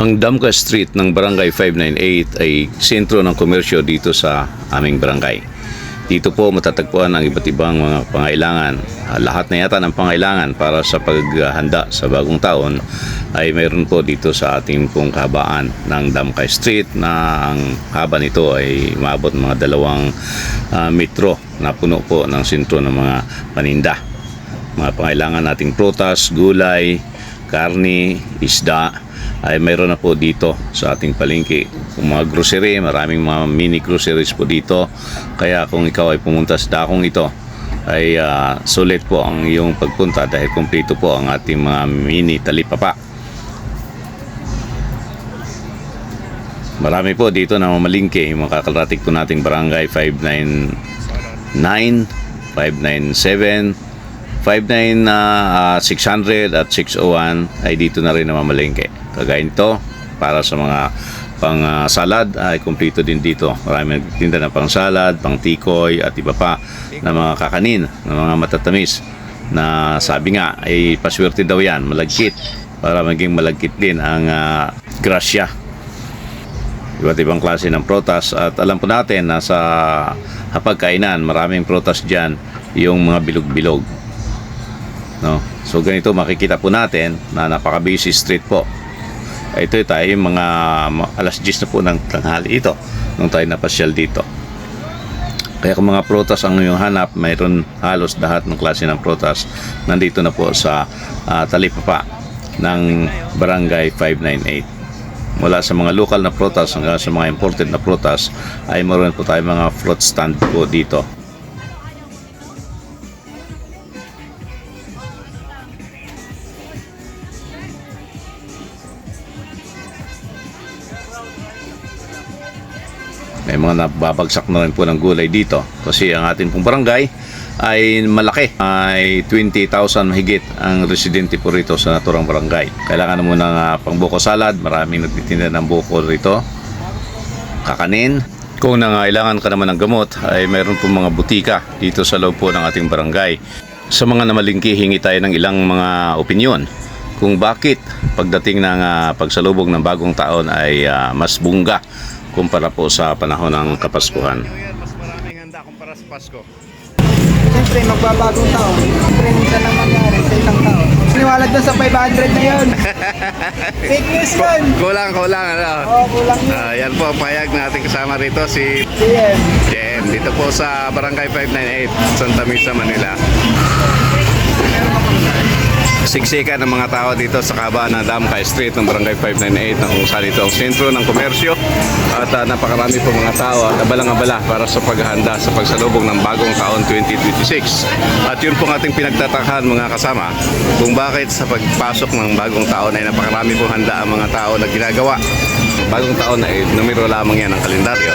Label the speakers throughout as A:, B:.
A: Ang Damka Street ng Barangay 598 ay sentro ng komersyo dito sa aming barangay. Dito po matatagpuan ang iba't ibang mga pangailangan. Lahat na yata ng pangailangan para sa paghanda sa bagong taon ay mayroon po dito sa ating pong kahabaan ng Damka Street, na ang haba nito ay maabot mga 2 metro, na puno po ng sentro ng mga paninda. Mga pangailangan nating prutas, gulay, karni, isda ay mayroon na po dito sa ating palengke. Kung mga grocery, maraming mga mini groceries po dito. Kaya kung ikaw ay pumunta sa dakong ito, ay sulit po ang iyong pagpunta dahil kumpleto po ang ating mga mini talipapa. Marami po dito na mamalingke, yung mga kakarating po nating barangay 599, 597, 600 at 601 ay dito na rin na mamalengke. Kagaya nito, para sa mga pang salad ay kumpleto din dito. Marami nagtitinda ng pang salad, pang tikoy at iba pa na mga kakanin, na mga matatamis, na sabi nga ay paswerte daw yan, malagkit, para maging malagkit din ang grasya. Iba't ibang klase ng prutas, at alam po natin na sa hapagkainan maraming prutas dyan, yung mga bilog-bilog, no? So ganito makikita po natin na napaka-busy street po. Ito tayo mga alas 10 na po ng tanghali ito nung tayo napasyal dito. Kaya kung mga prutas ang iyong hanap, mayroon halos lahat ng klase ng prutas nandito na po sa talipapa ng Barangay 598. Mula sa mga local na prutas hanggang sa mga imported na prutas ay mayroon po tayo mga fruit stand po dito. May mga nababagsak na rin po ng gulay dito kasi ang ating pong barangay ay malaki. Ay 20,000 mahigit ang residente po rito sa naturang barangay. Kailangan mo ng pangbuko salad, maraming nagtitinda ng buko rito, kakanin. Kung nangailangan ka naman ng gamot ay mayroon po mga butika dito sa loob po ng ating barangay. Sa mga namalingki, hingi tayo ng ilang mga opinyon kung bakit pagdating ng pagsalubog ng bagong taon ay mas bungga kumpara po sa panahon ng Kapaskuhan.
B: Mas maraming handa kumpara sa Pasko.
C: Siyempre, magbabagong taon. Siyempre, minsan lang mangyari sa isang taon. Niwalag doon sa 500 na yun. Fake news yun.
B: Kulang, ano?
C: Oo, kulang yun.
B: Yan po, payag na ating kasama rito si
C: Jem.
B: Jem. Dito po sa Barangay 598, Santa Misa, Manila. Siksikan ng mga tao dito sa kahabaan ng Damka Street ng Barangay 598, na kung saan ito ang sentro ng komersyo, at napakarami po mga tao at abalang-abala para sa paghahanda sa pagsalubong ng bagong taon 2026. At yun po ang ating pinagtatakahan mga kasama, kung bakit sa pagpasok ng bagong taon ay napakarami po handa ang mga tao na ginagawa. Bagong taon ay numero lamang yan ng kalendaryo,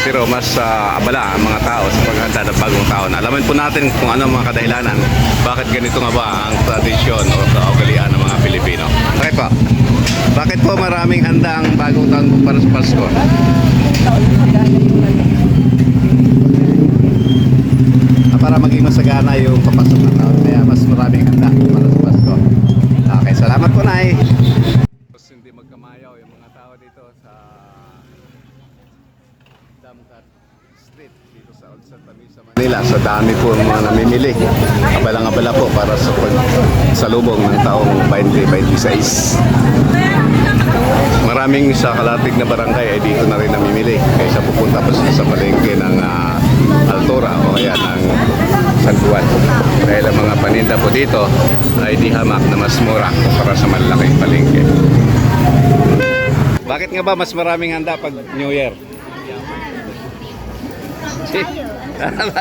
B: pero mas abala ang mga tao sa paghahanda ng bagong taon. Alamin po natin kung ano ang mga kadahilanan, bakit ganito nga ba ang tradisyon o kaugalian ng mga Pilipino. Okay po, bakit po maraming handa ang bagong taon para sa Pasko? Para maging masagana yung papasok ng taon, kaya mas maraming handa para sa Pasko. Okay, salamat po, Nay. Hindi magkamayaw yung mga tao dito sa Damka Street dito sa Old Santa Misa, Manila. Sa dami po ng mga namimili, abalang-abala po para sa pagsalubong ng taong 2026. Maraming sa kalatig na barangay ay dito na rin namimili kaysa pupunta pa sa palengke ng Altora o kaya ng San Juan. Dahil ang mga paninda po dito ay di hamak na mas mura para sa malalaking palengke. Bakit nga ba mas maraming handa pag New Year?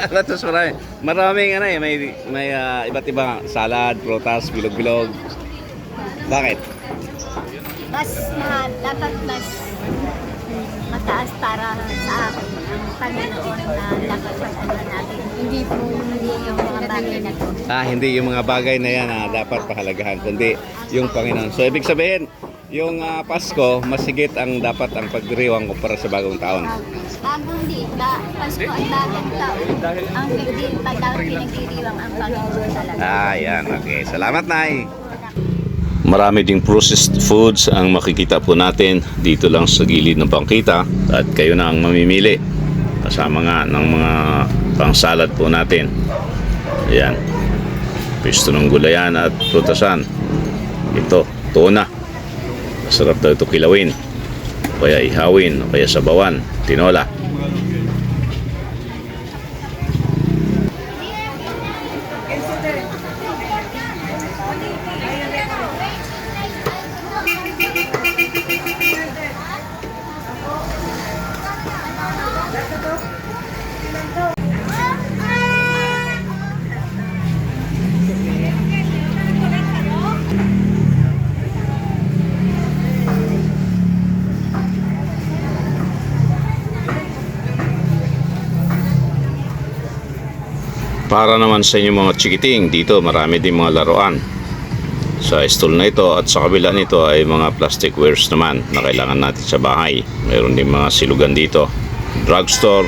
B: Batos maraming may iba't ibang salad, prutas, bilog-bilog. Bakit?
D: Mas mahal, dapat mas mataas para sa akin ang Panginoon na nakapag-ano natin. Hindi yung mga bagay na to.
B: Hindi yung mga bagay na yan dapat pahalagahan, kundi yung Panginoon. So ibig sabihin, yung Pasko, masigit ang dapat ang pagdiriwang kumpara sa bagong taon.
D: Bagong din, Pasko at bagong taon. Ang bigdin, pag pinagdiriwang ang Panginoon talaga.
B: Yan. Okay. Salamat, Nay.
A: Marami ding processed foods ang makikita po natin dito lang sa gilid ng bangkita at kayo na ang mamimili kasama nga ng mga pang-salad po natin. Ayan, pisto ng gulayan at prutasan. Ito, tuna. Masarap daw ito kilawin o kaya ihawin o kaya sabawan, tinola. Para naman sa inyong mga chikiting, dito marami din mga laruan. Sa stall na ito at sa kabila nito ay mga plastic wares naman na kailangan natin sa bahay. Mayroon din mga silugan dito. Drugstore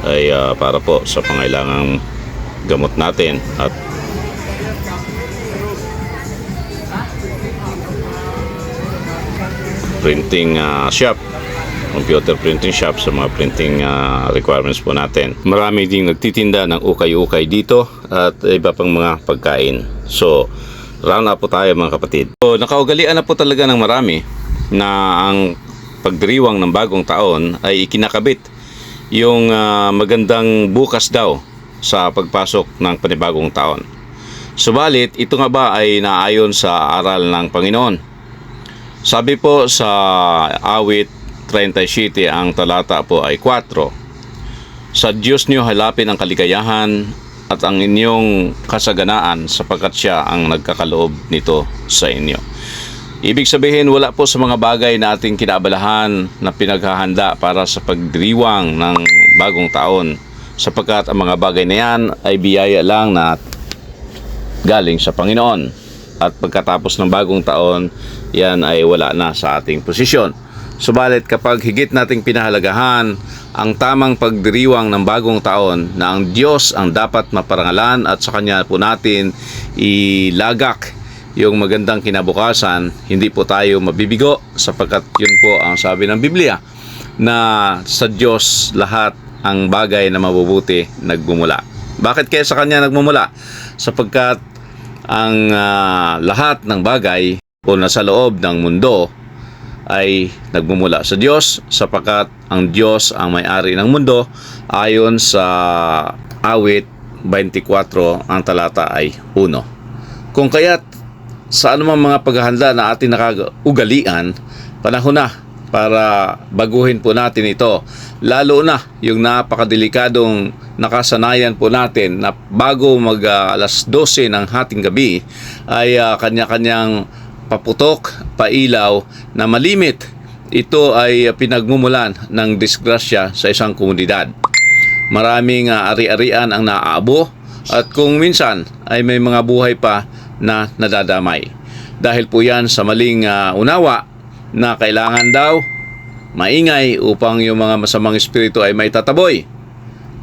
A: ay para po sa pangailangang gamot natin at printing shop, computer printing shop sa mga printing requirements po natin. Marami ding nagtitinda ng ukay-ukay dito at iba pang mga pagkain. So, round up po tayo mga kapatid. So, nakaugalian na po talaga ng marami na ang pagdiriwang ng bagong taon ay ikinakabit yung magandang bukas daw sa pagpasok ng panibagong taon. Subalit, ito nga ba ay naayon sa aral ng Panginoon? Sabi po sa awit 37 ang talata po ay 4. Sa Diyos niyo halapin ang kaligayahan at ang inyong kasaganaan sapagkat siya ang nagkakaloob nito sa inyo. Ibig sabihin wala po sa mga bagay na ating kinabalahan na pinaghahanda para sa pagdiriwang ng bagong taon sapagkat ang mga bagay na yan ay biyaya lang na galing sa Panginoon at pagkatapos ng bagong taon yan ay wala na sa ating posisyon. Subalit kapag higit nating pinahalagahan ang tamang pagdiriwang ng bagong taon na ang Diyos ang dapat maparangalan at sa Kanya po natin ilagak yung magandang kinabukasan, hindi po tayo mabibigo sapagkat yun po ang sabi ng Biblia na sa Diyos lahat ang bagay na mabubuti nagmumula. Bakit kaya sa Kanya nagmumula? Sapagkat ang lahat ng bagay o nasa loob ng mundo ay nagmumula sa Diyos sapagkat ang Diyos ang may-ari ng mundo ayon sa awit 24 ang talata ay 1. Kung kaya't sa anumang mga paghahanda na ating nakaugalian, panahon na para baguhin po natin ito, lalo na yung napakadelikadong nakasanayan po natin na bago mag alas 12 ng hating gabi ay kanya-kanyang paputok, pailaw na malimit. Ito ay pinagmumulan ng disgrasya sa isang komunidad. Maraming ari-arian ang naaabo at kung minsan ay may mga buhay pa na nadadamay. Dahil po yan sa maling unawa na kailangan daw maingay upang yung mga masamang espiritu ay maitataboy.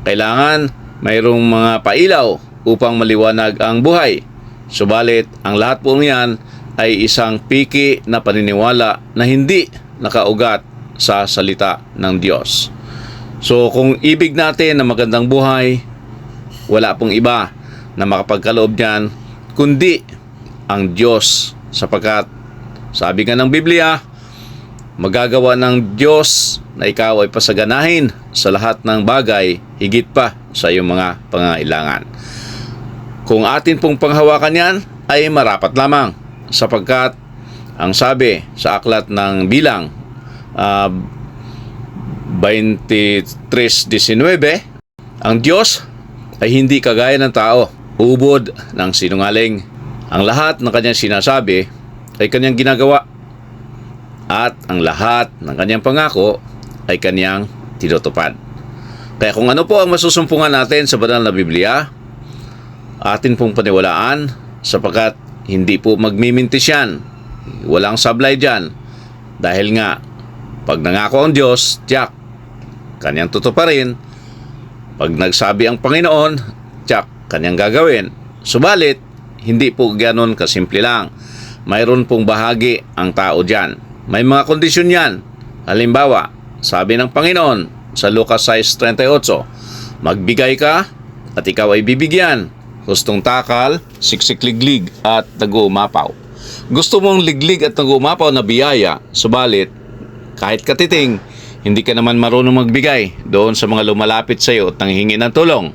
A: Kailangan mayroong mga pailaw upang maliwanag ang buhay. Subalit ang lahat po niyan ay isang piki na paniniwala na hindi nakaugat sa salita ng Diyos. So kung ibig natin na magandang buhay, wala pong iba na makapagkaloob niyan kundi ang Diyos sapagkat sabi nga ng Biblia, magagawa ng Diyos na ikaw ay pasaganahin sa lahat ng bagay higit pa sa iyong mga pangangailangan. Kung atin pong panghawakan yan ay marapat lamang sapagkat ang sabi sa aklat ng Bilang 23:19, ang Diyos ay hindi kagaya ng tao, ubod ng sinungaling. Ang lahat ng kanyang sinasabi ay kanyang ginagawa at ang lahat ng kanyang pangako ay kanyang tinutupad. Kaya kung ano po ang masusumpungan natin sa banal na Biblia, atin pong paniwalaan sapagkat hindi po magmimintis yan. Walang sablay dyan. Dahil nga, pag nangako ang Diyos, tiyak, kanyang tutuparin. Pag nagsabi ang Panginoon, tiyak, kanyang gagawin. Subalit, hindi po ganoon kasimple lang. mayroon pong bahagi ang tao dyan. May mga kondisyon yan. Halimbawa, sabi ng Panginoon sa Lucas 6:38, magbigay ka at ikaw ay bibigyan. Hustong takal, siksik liglig at nag-uumapaw. Gusto mong liglig at nag-uumapaw na biyaya, subalit kahit katiting, hindi ka naman marunong magbigay doon sa mga lumalapit sa iyo at nanghihingi ng tulong.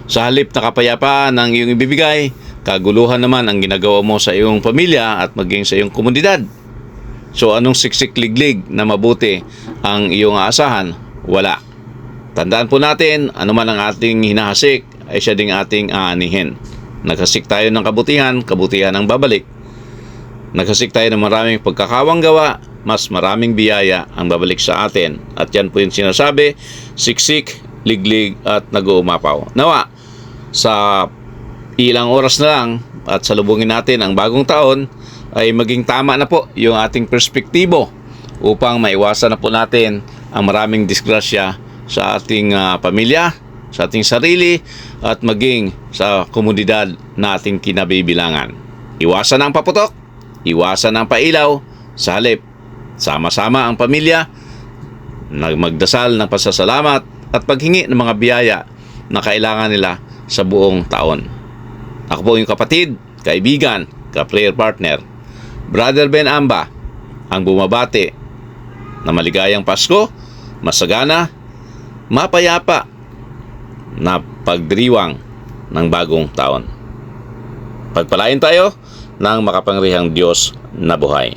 A: Sa halip na kapayapaan ang iyong ibibigay, kaguluhan naman ang ginagawa mo sa iyong pamilya at maging sa iyong komunidad. So anong siksik liglig na mabuti ang iyong aasahan? Wala. Tandaan po natin, anuman ang ating hinahasik ay siya ding ating aanihin. Naghasik tayo ng kabutihan, kabutihan ang babalik. Naghasik tayo ng maraming pagkakawang gawa, mas maraming biyaya ang babalik sa atin. At yan po yung sinasabi, siksik, liglig at nag-uumapaw. Nawa, sa ilang oras na lang at salubungin natin ang bagong taon, ay maging tama na po yung ating perspektibo upang maiwasan na po natin ang maraming disgrasya sa ating pamilya, sa ating sarili at maging sa komunidad na ating kinabibilangan. Iwasan ang paputok, iwasan ang pailaw, sa halip, sama-sama ang pamilya, magdasal ng pasasalamat at paghingi ng mga biyaya na kailangan nila sa buong taon. Ako po yung kapatid, kaibigan, ka-prayer partner, Brother Ben Amba, ang bumabati na maligayang Pasko, masagana, mapayapa na pagdiriwang ng bagong taon. Pagpalain tayo ng makapangyarihang Diyos na buhay.